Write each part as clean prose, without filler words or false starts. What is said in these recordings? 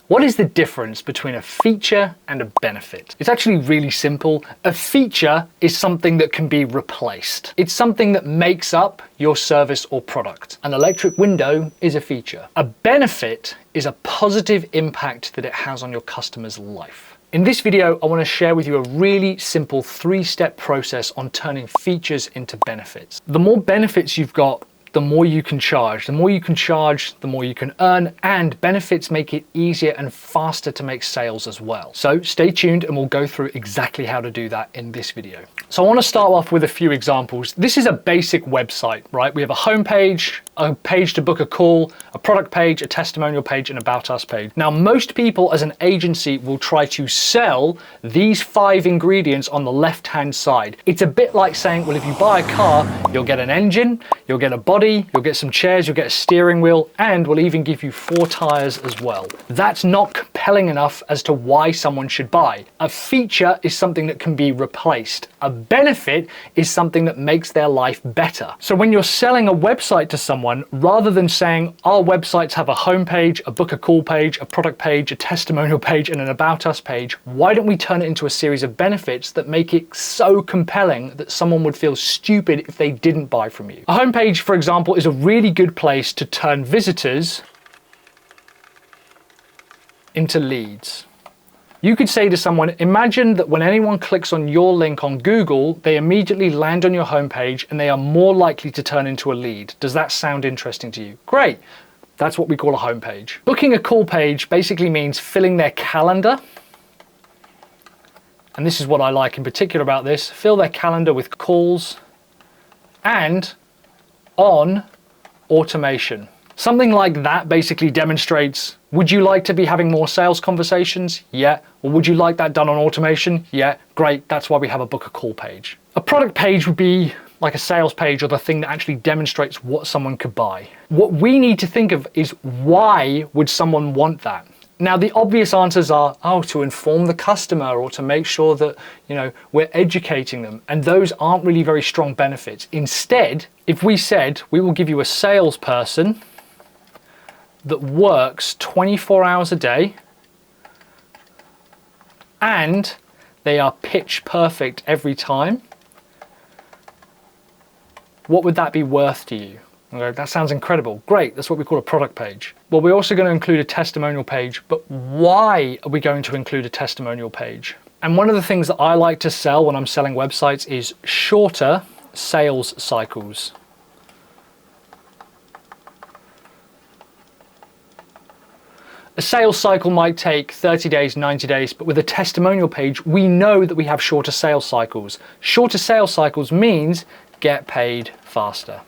What is the difference between a feature and a benefit? It's actually really simple. A feature is something that can be replaced. It's something that makes up your service or product. An electric window is a feature. A benefit is a positive impact that it has on your customer's life. In this video, I want to share with you a really simple 3-step process on turning features into benefits. The more benefits you've got, the more you can charge. The more you can charge, the more you can earn, and benefits make it easier and faster to make sales as well. So stay tuned and we'll go through exactly how to do that in this video. So I want to start off with a few examples. This is a basic website, right? We have a home page, a page to book a call, a product page, a testimonial page, and about us page. Now, most people as an agency will try to sell these 5 ingredients on the left-hand side. It's a bit like saying, well, if you buy a car, you'll get an engine, you'll get a body, you'll get some chairs, you'll get a steering wheel, and we'll even give you 4 tires as well. That's not compelling enough as to why someone should buy. A feature is something that can be replaced. A benefit is something that makes their life better. So when you're selling a website to someone, rather than saying our websites have a homepage, a book a call page, a product page, a testimonial page, and an about us page, why don't we turn it into a series of benefits that make it so compelling that someone would feel stupid if they didn't buy from you? A homepage, for example, is a really good place to turn visitors into leads. You could say to someone, imagine that when anyone clicks on your link on Google, they immediately land on your homepage and they are more likely to turn into a lead. Does that sound interesting to you? Great. That's what we call a homepage. Booking a call page basically means filling their calendar. And this is what I like in particular about this. Fill their calendar with calls and on automation. Something like that basically demonstrates, would you like to be having more sales conversations? Yeah. Or would you like that done on automation? Yeah. Great. That's why we have a book a call page. A product page would be like a sales page, or the thing that actually demonstrates what someone could buy. What we need to think of is, why would someone want that? Now, the obvious answers are, to inform the customer, or to make sure that, we're educating them. And those aren't really very strong benefits. Instead, if we said, we will give you a salesperson that works 24 hours a day and they are pitch perfect every time, what would that be worth to you? Okay, that sounds incredible. Great, that's what we call a product page. Well, we're also going to include a testimonial page, but why are we going to include a testimonial page? And one of the things that I like to sell when I'm selling websites is shorter sales cycles. A sales cycle might take 30 days, 90 days, but with a testimonial page, we know that we have shorter sales cycles. Shorter sales cycles means get paid faster.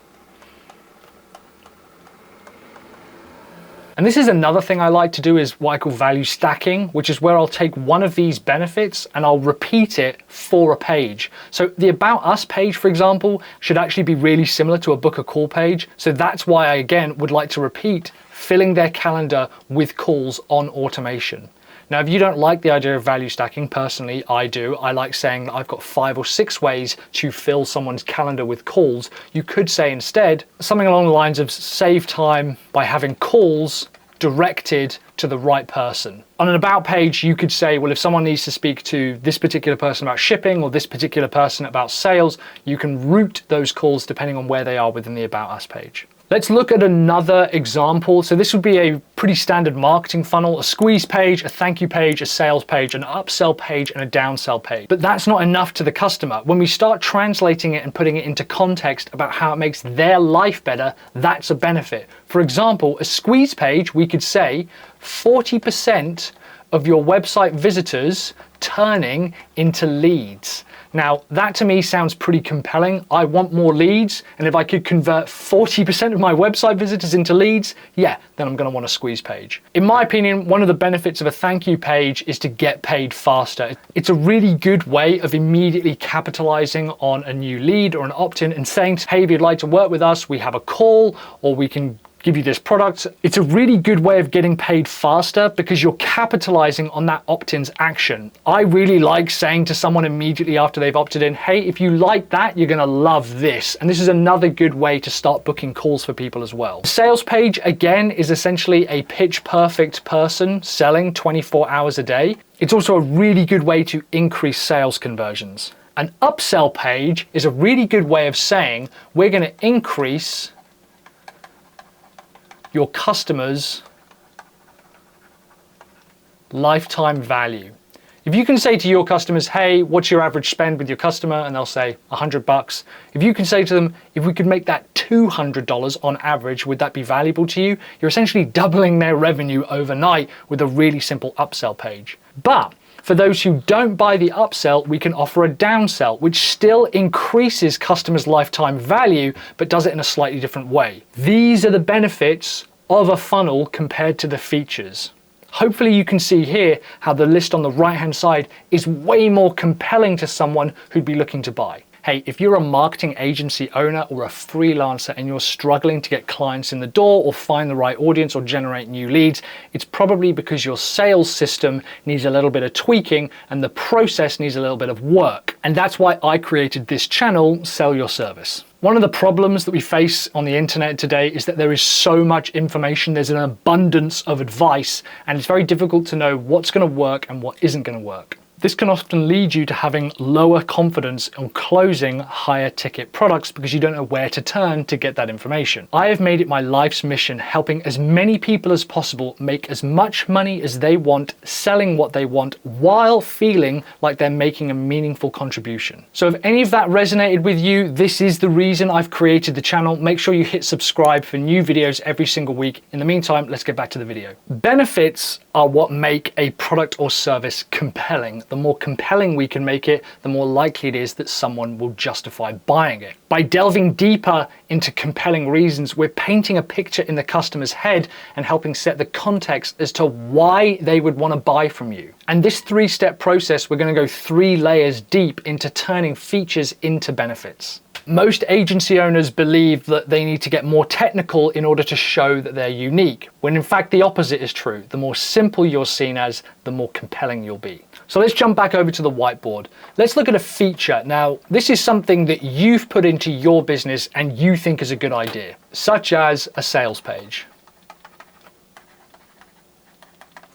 And this is another thing I like to do, is what I call value stacking, which is where I'll take one of these benefits and I'll repeat it for a page. So the About Us page, for example, should actually be really similar to a book a call page. So that's why I, again, would like to repeat filling their calendar with calls on automation. Now, if you don't like the idea of value stacking, personally, I do. I like saying that I've got 5 or 6 ways to fill someone's calendar with calls. You could say instead something along the lines of save time by having calls directed to the right person. On an about page, you could say, well, if someone needs to speak to this particular person about shipping or this particular person about sales, you can route those calls depending on where they are within the About Us page. Let's look at another example. So this would be a pretty standard marketing funnel: a squeeze page, a thank you page, a sales page, an upsell page, and a downsell page. But that's not enough to the customer. When we start translating it and putting it into context about how it makes their life better, that's a benefit. For example, a squeeze page, we could say 40% of your website visitors turning into leads. Now, that to me sounds pretty compelling. I want more leads, and if I could convert 40% of my website visitors into leads, yeah, then I'm going to want a squeeze page. In my opinion, one of the benefits of a thank you page is to get paid faster. It's a really good way of immediately capitalizing on a new lead or an opt-in and saying, hey, if you'd like to work with us, we have a call, or we can give you this product. It's a really good way of getting paid faster because you're capitalizing on that opt-in's action. I really like saying to someone immediately after they've opted in, hey, if you like that, you're gonna love this. And this is another good way to start booking calls for people as well. The sales page, again, is essentially a pitch perfect person selling 24 hours a day. It's also a really good way to increase sales conversions. An upsell page is a really good way of saying, we're gonna increase your customers' lifetime value. If you can say to your customers, hey, what's your average spend with your customer? And they'll say $100. If you can say to them, if we could make that $200 on average, would that be valuable to you? You're essentially doubling their revenue overnight with a really simple upsell page. But for those who don't buy the upsell, we can offer a downsell, which still increases customers' lifetime value, but does it in a slightly different way. These are the benefits of a funnel compared to the features. Hopefully you can see here how the list on the right-hand side is way more compelling to someone who'd be looking to buy. Hey, if you're a marketing agency owner or a freelancer and you're struggling to get clients in the door or find the right audience or generate new leads, it's probably because your sales system needs a little bit of tweaking and the process needs a little bit of work. And that's why I created this channel, Sell Your Service. One of the problems that we face on the internet today is that there is so much information, there's an abundance of advice, and it's very difficult to know what's going to work and what isn't going to work. This can often lead you to having lower confidence on closing higher ticket products because you don't know where to turn to get that information. I have made it my life's mission helping as many people as possible make as much money as they want, selling what they want while feeling like they're making a meaningful contribution. So if any of that resonated with you, this is the reason I've created the channel. Make sure you hit subscribe for new videos every single week. In the meantime, let's get back to the video. Benefits are what make a product or service compelling. The more compelling we can make it, the more likely it is that someone will justify buying it. By delving deeper into compelling reasons, we're painting a picture in the customer's head and helping set the context as to why they would want to buy from you. And this three-step process, we're going to go 3 layers deep into turning features into benefits. Most agency owners believe that they need to get more technical in order to show that they're unique, when in fact the opposite is true. The more simple you're seen as, the more compelling you'll be. So let's jump back over to the whiteboard. Let's look at a feature. Now, this is something that you've put into your business and you think is a good idea, such as a sales page.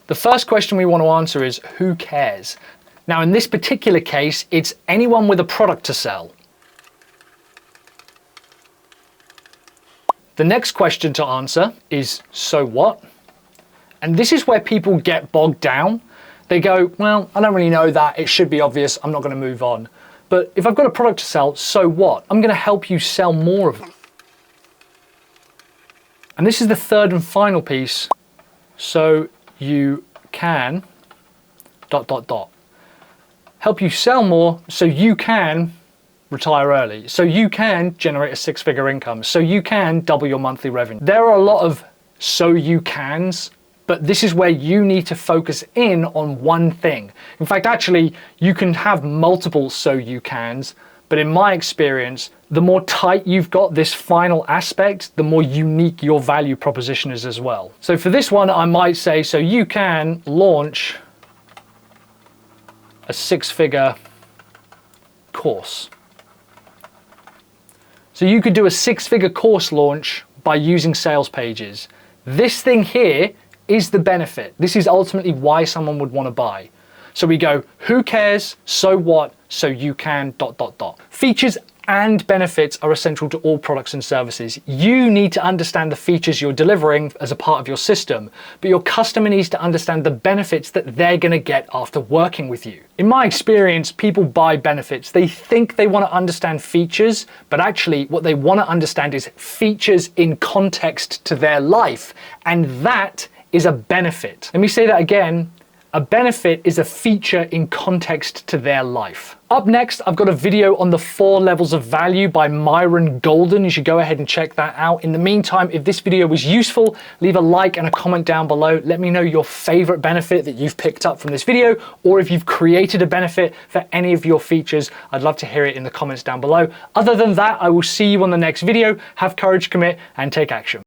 The first question we want to answer is, who cares? Now, in this particular case, it's anyone with a product to sell. The next question to answer is, so what? And this is where people get bogged down. They go, well, I don't really know that. It should be obvious. I'm not going to move on. But if I've got a product to sell, so what? I'm going to help you sell more of it. And this is the third and final piece. So you can ... help you sell more so you can retire early, so you can generate a 6-figure income, so you can double your monthly revenue. There are a lot of so you cans, but this is where you need to focus in on one thing. In fact, actually, you can have multiple so you cans, but in my experience, the more tight you've got this final aspect, the more unique your value proposition is as well. So for this one, I might say, so you can launch a 6-figure course. So you could do a 6-figure course launch by using sales pages. This thing here is the benefit. This is ultimately why someone would want to buy. So we go, who cares? So what? So you can ... Features and benefits are essential to all products and services. You need to understand the features you're delivering as a part of your system, but your customer needs to understand the benefits that they're going to get after working with you. In my experience, people buy benefits. They think they want to understand features, but actually what they want to understand is features in context to their life, and that is a benefit. Let me say that again. A benefit is a feature in context to their life. Up next, I've got a video on the 4 levels of value by Myron Golden. You should go ahead and check that out. In the meantime, if this video was useful, leave a like and a comment down below. Let me know your favorite benefit that you've picked up from this video, or if you've created a benefit for any of your features. I'd love to hear it in the comments down below. Other than that, I will see you on the next video. Have courage, commit, and take action.